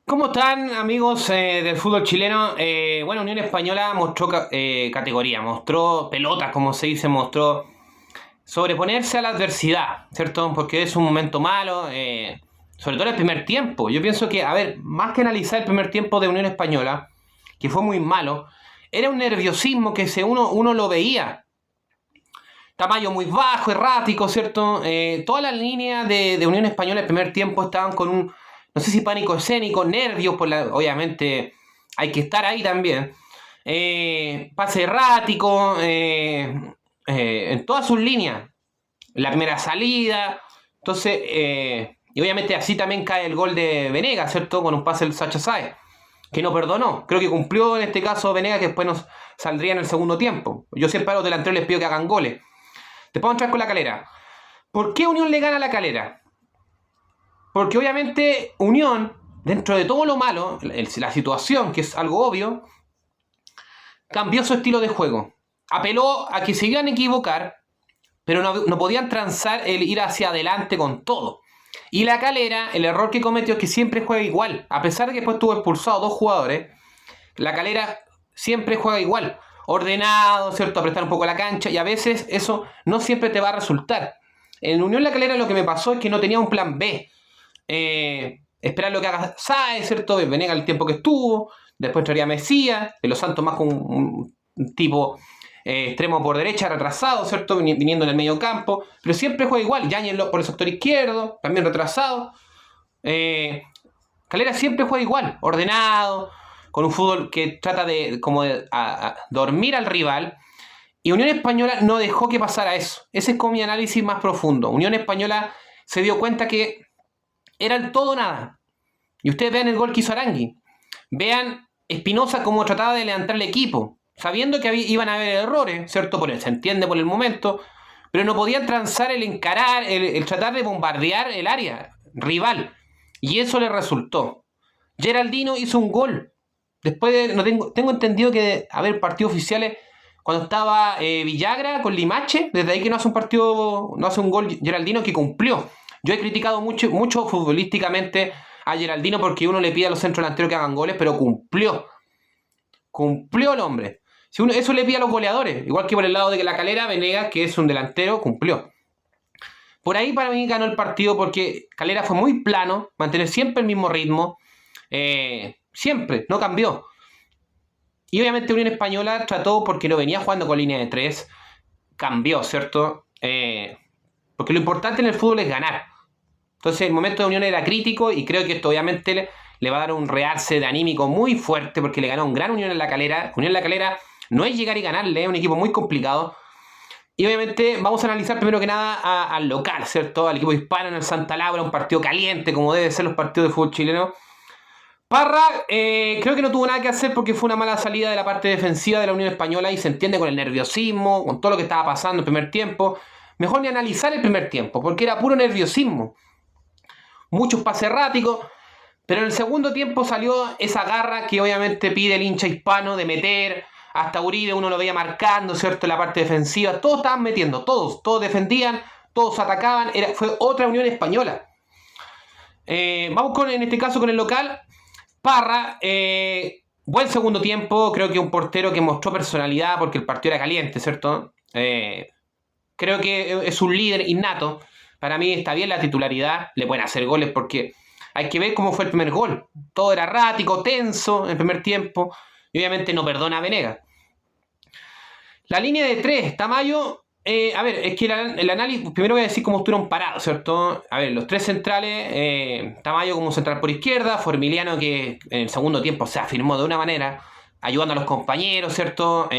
¿Cómo están, amigos del fútbol chileno? Bueno, Unión Española mostró categoría, mostró pelotas, como se dice, mostró sobreponerse a la adversidad, ¿cierto? Porque es un momento malo, sobre todo el primer tiempo. Yo pienso que, a ver, más que analizar el primer tiempo de Unión Española, que fue muy malo, era un nerviosismo que uno lo veía. Tamaño muy bajo, errático, ¿cierto? Todas las líneas de Unión Española el primer tiempo estaban con un, no sé si pánico escénico, nervios, obviamente hay que estar ahí también. Pase errático, en todas sus líneas. La primera salida. Entonces, y obviamente así también cae el gol de Venegas, ¿cierto? Con un pase del Sacha Sáez, que no perdonó. Creo que cumplió en este caso Venegas, que después nos saldría en el segundo tiempo. Yo siempre a los delanteros les pido que hagan goles. Después vamos a entrar con la Calera. ¿Por qué Unión le gana a la Calera? Porque obviamente Unión, dentro de todo lo malo, la situación, que es algo obvio, cambió su estilo de juego. Apeló a que se iban a equivocar, pero no podían transar el ir hacia adelante con todo. Y la Calera, el error que cometió es que siempre juega igual. A pesar de que después tuvo expulsado 2 jugadores, la Calera siempre juega igual. Ordenado, ¿cierto? Apretar un poco la cancha, y a veces eso no siempre te va a resultar. En Unión La Calera lo que me pasó es que no tenía un plan B. Esperar lo que haga Sáez, ¿cierto? Venegas el tiempo que estuvo, después entraría Mesías, de Los Santos más con un tipo extremo por derecha, retrasado, ¿cierto? Viniendo en el medio campo, pero siempre juega igual. Yañez por el sector izquierdo, también retrasado. Calera siempre juega igual, ordenado, con un fútbol que trata de dormir al rival. Y Unión Española no dejó que pasara eso. Ese es como mi análisis más profundo. Unión Española se dio cuenta que era el todo o nada. Y ustedes vean el gol que hizo Arangui. Vean Espinosa cómo trataba de levantar el equipo, sabiendo que iban a haber errores, ¿cierto? Se entiende por el momento, pero no podían transar el encarar, el tratar de bombardear el área rival. Y eso le resultó. Geraldino hizo un gol. Después tengo entendido que haber partidos oficiales cuando estaba Villagra con Limache, desde ahí que no hace un gol Geraldino, que cumplió. Yo he criticado mucho futbolísticamente a Geraldino porque uno le pide a los centros delanteros que hagan goles, pero cumplió. Cumplió el hombre. Eso le pide a los goleadores. Igual que por el lado de la Calera, Venegas, que es un delantero, cumplió. Por ahí para mí ganó el partido porque Calera fue muy plano, mantener siempre el mismo ritmo. Siempre, no cambió. Y obviamente Unión Española trató, porque no venía jugando con línea de 3, cambió, ¿cierto? Porque lo importante en el fútbol es ganar. Entonces el momento de Unión era crítico y creo que esto obviamente le va a dar un realce de anímico muy fuerte porque le ganó un gran Unión en la Calera. Unión en la Calera no es llegar y ganarle, es un equipo muy complicado. Y obviamente vamos a analizar primero que nada al local, ¿cierto? Al equipo hispano en el Santa Laura, un partido caliente como debe ser los partidos de fútbol chileno. Parra creo que no tuvo nada que hacer porque fue una mala salida de la parte defensiva de la Unión Española y se entiende con el nerviosismo, con todo lo que estaba pasando en el primer tiempo. Mejor ni analizar el primer tiempo porque era puro nerviosismo. Muchos pases erráticos, pero en el segundo tiempo salió esa garra que obviamente pide el hincha hispano de meter. Hasta Uribe uno lo veía marcando, ¿cierto? En la parte defensiva, todos estaban metiendo, todos defendían, todos atacaban, fue otra Unión Española. Vamos en este caso con el local. Parra, buen segundo tiempo, creo que un portero que mostró personalidad porque el partido era caliente, ¿cierto? Creo que es un líder innato. Para mí está bien la titularidad, le pueden hacer goles porque hay que ver cómo fue el primer gol. Todo era errático, tenso en el primer tiempo y obviamente no perdona a Venegas. La línea de 3, Tamayo, a ver, es que el análisis, primero voy a decir cómo estuvieron parados, ¿cierto? A ver, los 3 centrales, Tamayo como central por izquierda, Formiliano que en el segundo tiempo se afirmó de una manera, ayudando a los compañeros, ¿cierto?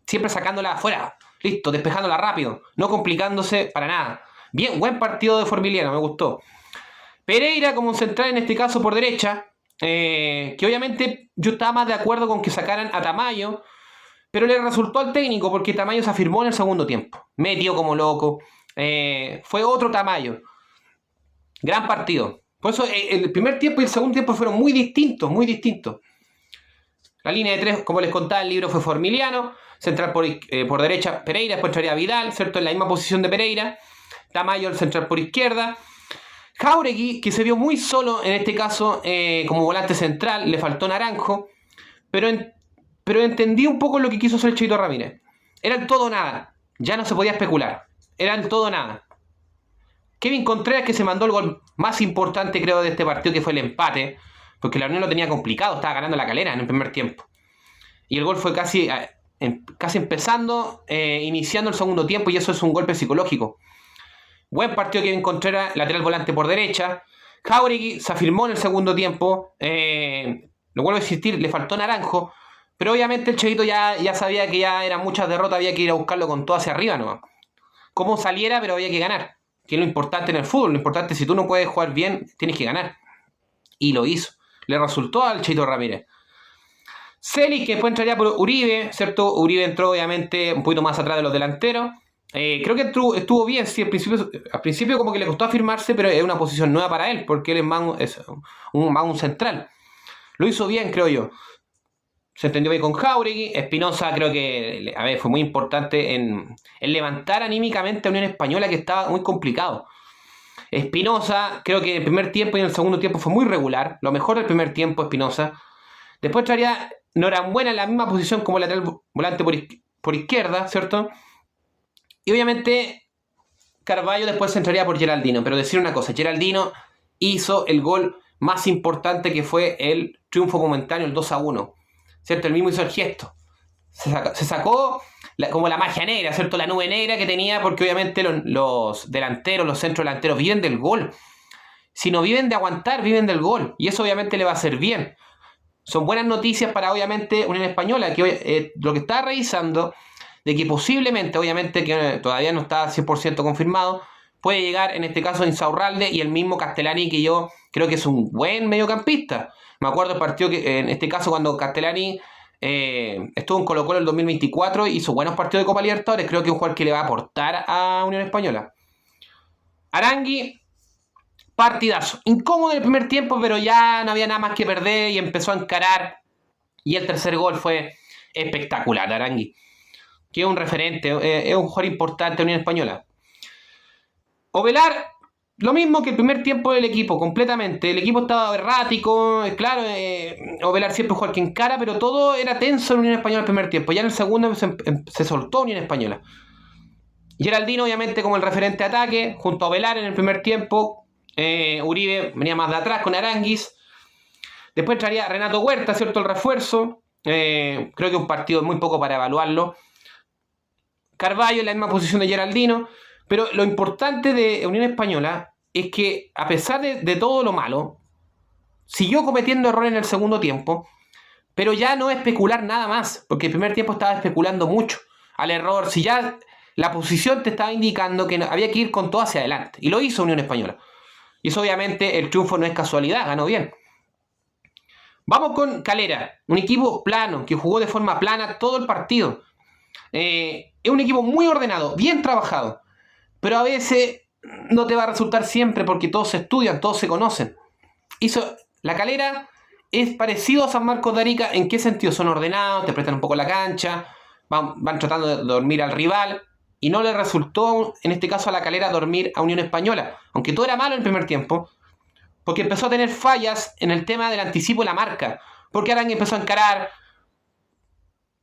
Siempre sacándola afuera, listo, despejándola rápido, no complicándose para nada. Bien, buen partido de Formiliano, me gustó. Pereira como central en este caso por derecha, que obviamente yo estaba más de acuerdo con que sacaran a Tamayo, pero le resultó al técnico porque Tamayo se afirmó en el segundo tiempo. Metió como loco. Fue otro Tamayo. Gran partido. Por eso el primer tiempo y el segundo tiempo fueron muy distintos, muy distintos. La línea de 3, como les contaba el libro, fue Formiliano. Central por derecha Pereira, después entraría Vidal, ¿cierto? En la misma posición de Pereira. Tamayo el central por izquierda. Jáuregui, que se vio muy solo en este caso como volante central, le faltó Naranjo, pero entendí un poco lo que quiso hacer el Cheito Ramírez. Era el todo o nada, ya no se podía especular, era el todo o nada. Kevin Contreras, que se mandó el gol más importante creo de este partido, que fue el empate, porque la Unión lo tenía complicado, estaba ganando la Calera en el primer tiempo. Y el gol fue casi empezando, iniciando el segundo tiempo, y eso es un golpe psicológico. Buen partido Kevin Contreras, lateral volante por derecha. Jáuregui se afirmó en el segundo tiempo. Lo vuelvo a insistir, le faltó Naranjo. Pero obviamente el Cheito ya sabía que ya eran muchas derrotas, había que ir a buscarlo con todo hacia arriba nomás. Como saliera, pero había que ganar. Que es lo importante en el fútbol. Lo importante, si tú no puedes jugar bien, tienes que ganar. Y lo hizo. Le resultó al Cheito Ramírez. Celis, que después entraría por Uribe, ¿cierto? Uribe entró obviamente un poquito más atrás de los delanteros. Creo que estuvo bien, sí, al principio como que le costó afirmarse, pero es una posición nueva para él, porque él es un central. Lo hizo bien, creo yo. Se entendió bien con Jáuregui. Espinosa creo que fue muy importante en levantar anímicamente a Unión Española, que estaba muy complicado. Espinosa, creo que en el primer tiempo y en el segundo tiempo fue muy regular. Lo mejor del primer tiempo, Espinosa. Después traería Norambuena en la misma posición como lateral volante por izquierda, ¿cierto? Y obviamente Carvalho después entraría por Geraldino. Pero decir una cosa, Geraldino hizo el gol más importante, que fue el triunfo momentáneo, el 2-1. ¿Cierto? El mismo hizo el gesto. Se sacó como la magia negra, ¿cierto? La nube negra que tenía, porque obviamente los delanteros, los centros delanteros viven del gol. Si no viven de aguantar, viven del gol. Y eso obviamente le va a hacer bien. Son buenas noticias para obviamente Unión Española, que lo que está revisando, de que posiblemente, obviamente que todavía no está 100% confirmado, puede llegar en este caso Insaurralde y el mismo Castellani, que yo creo que es un buen mediocampista. Me acuerdo del partido que en este caso cuando Castellani estuvo en Colo-Colo en el 2024, hizo buenos partidos de Copa Libertadores. Creo que es un jugador que le va a aportar a Unión Española. Arangui, partidazo. Incómodo en el primer tiempo, pero ya no había nada más que perder y empezó a encarar. Y el tercer gol fue espectacular, Arangui, que es un referente, es un jugador importante de Unión Española. Ovelar, lo mismo que el primer tiempo del equipo, completamente. El equipo estaba errático, claro, Ovelar siempre juega que encara, pero todo era tenso en Unión Española el primer tiempo. Ya en el segundo se soltó Unión Española. Geraldino, obviamente, como el referente de ataque, junto a Ovelar en el primer tiempo. Uribe venía más de atrás con Aranguis. Después entraría Renato Huerta, ¿cierto? El refuerzo. Creo que un partido muy poco para evaluarlo. Carvalho en la misma posición de Geraldino. Pero lo importante de Unión Española es que, a pesar de todo lo malo, siguió cometiendo errores en el segundo tiempo, pero ya no especular nada más, porque el primer tiempo estaba especulando mucho al error. Si ya la posición te estaba indicando que había que ir con todo hacia adelante, y lo hizo Unión Española. Y eso obviamente el triunfo no es casualidad, ganó bien. Vamos con Calera, un equipo plano, que jugó de forma plana todo el partido. Es un equipo muy ordenado, bien trabajado. Pero a veces no te va a resultar siempre, porque todos se estudian, todos se conocen. La Calera es parecido a San Marcos de Arica. ¿En qué sentido? Son ordenados, te prestan un poco la cancha, van tratando de dormir al rival. Y no le resultó, en este caso a la Calera, dormir a Unión Española. Aunque todo era malo en el primer tiempo, porque empezó a tener fallas en el tema del anticipo de la marca. Porque Arangui empezó a encarar,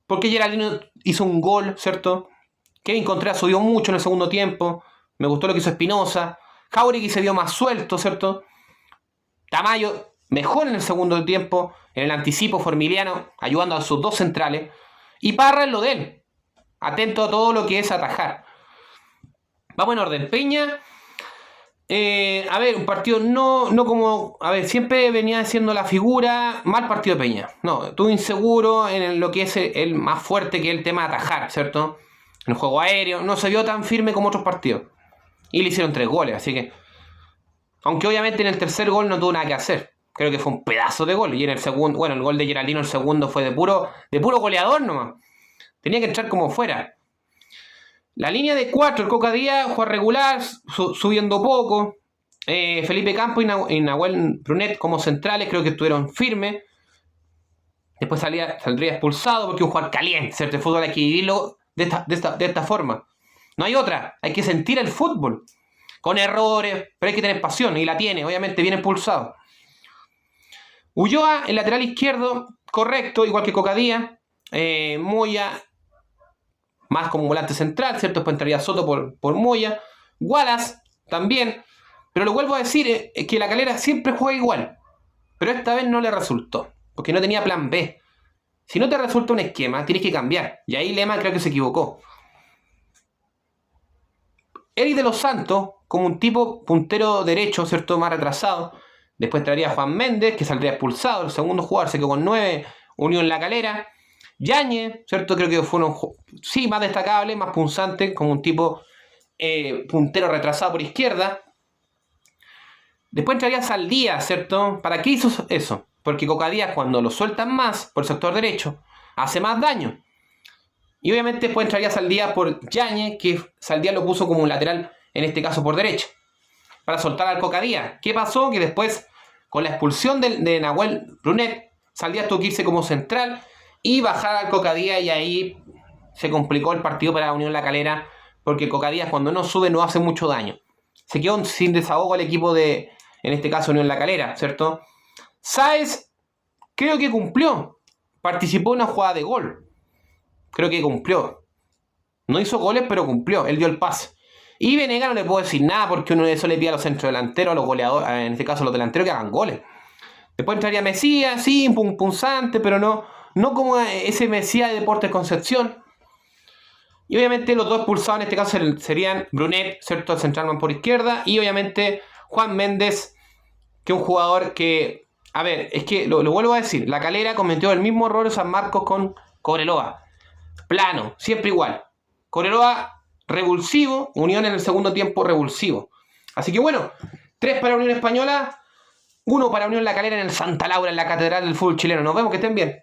porque Geraldino hizo un gol, ¿cierto? Kevin Contreras subió mucho en el segundo tiempo. Me gustó lo que hizo Espinosa. Jáuregui se vio más suelto, ¿cierto? Tamayo mejor en el segundo tiempo. En el anticipo Formiliano, ayudando a sus dos centrales. Y Parra en lo de él, atento a todo lo que es atajar. Vamos en orden. Peña. Un partido no como... siempre venía siendo la figura. Mal partido de Peña. No, estuvo inseguro en lo que es el más fuerte, que es el tema de atajar, ¿cierto? En el juego aéreo, no se vio tan firme como otros partidos. Y le hicieron 3 goles, así que... Aunque obviamente en el tercer gol no tuvo nada que hacer. Creo que fue un pedazo de gol. Y en el segundo... Bueno, el gol de Geraldino, el segundo, fue de puro goleador nomás. Tenía que entrar como fuera. La línea de 4, el Coca Díaz, juega regular, subiendo poco. Felipe Campos y Nahuel Brunet como centrales, creo que estuvieron firmes. Después saldría expulsado porque es un jugador caliente, ¿cierto? El fútbol hay que vivirlo de esta forma. No hay otra, hay que sentir el fútbol. con errores, pero hay que tener pasión, y la tiene, obviamente bien expulsado. Ulloa, el lateral izquierdo, correcto, igual que Cocadía. Moya, más como volante central, ¿cierto? Después entraría Soto por Moya. Wallace, también. Pero lo vuelvo a decir, que la Calera siempre juega igual. Pero esta vez no le resultó, porque no tenía plan B. Si no te resulta un esquema, tienes que cambiar. Y ahí Lema creo que se equivocó. Eric de los Santos, como un tipo puntero derecho, ¿cierto? Más retrasado. Después traería a Juan Méndez, que saldría expulsado. El segundo jugador se quedó con 9, Unión La Calera. Yáñez, ¿cierto? Creo que fue sí, más destacable, más punzante, como un tipo puntero retrasado por izquierda. Después entraría Saldía, ¿cierto? ¿Para qué hizo eso? Porque Cocadía, cuando lo sueltan más por el sector derecho, hace más daño. Y obviamente después entraría Saldía por Yáñez, que Saldía lo puso como un lateral, en este caso por derecha, para soltar al Cocadía. ¿Qué pasó? Que después, con la expulsión de Nahuel Brunet, Saldía tuvo que irse como central y bajar al Cocadía, y ahí se complicó el partido para la Unión La Calera, porque Cocadía cuando no sube no hace mucho daño. Se quedó sin desahogo el equipo de, en este caso, Unión La Calera, ¿cierto? Sáez, creo que cumplió. Participó en una jugada de gol. Creo que cumplió. No hizo goles, pero cumplió. Él dio el pase. Y Venegas no le puedo decir nada, porque uno de eso le pide a los centrodelanteros, a los goleadores, en este caso a los delanteros, que hagan goles. Después entraría Mesías, sí, punzante, pero no como ese Mesías de Deportes Concepción. Y obviamente los dos expulsados en este caso serían Brunet, ¿cierto? El centralman por izquierda. Y obviamente Juan Méndez, que es un jugador que... A ver, es que lo vuelvo a decir. La Calera cometió el mismo error de San Marcos con Cobreloa. Plano, siempre igual. Cobreloa revulsivo, Unión en el segundo tiempo revulsivo. Así que bueno, 3 para Unión Española, 1 para Unión La Calera en el Santa Laura, en la Catedral del Fútbol Chileno. Nos vemos, que estén bien.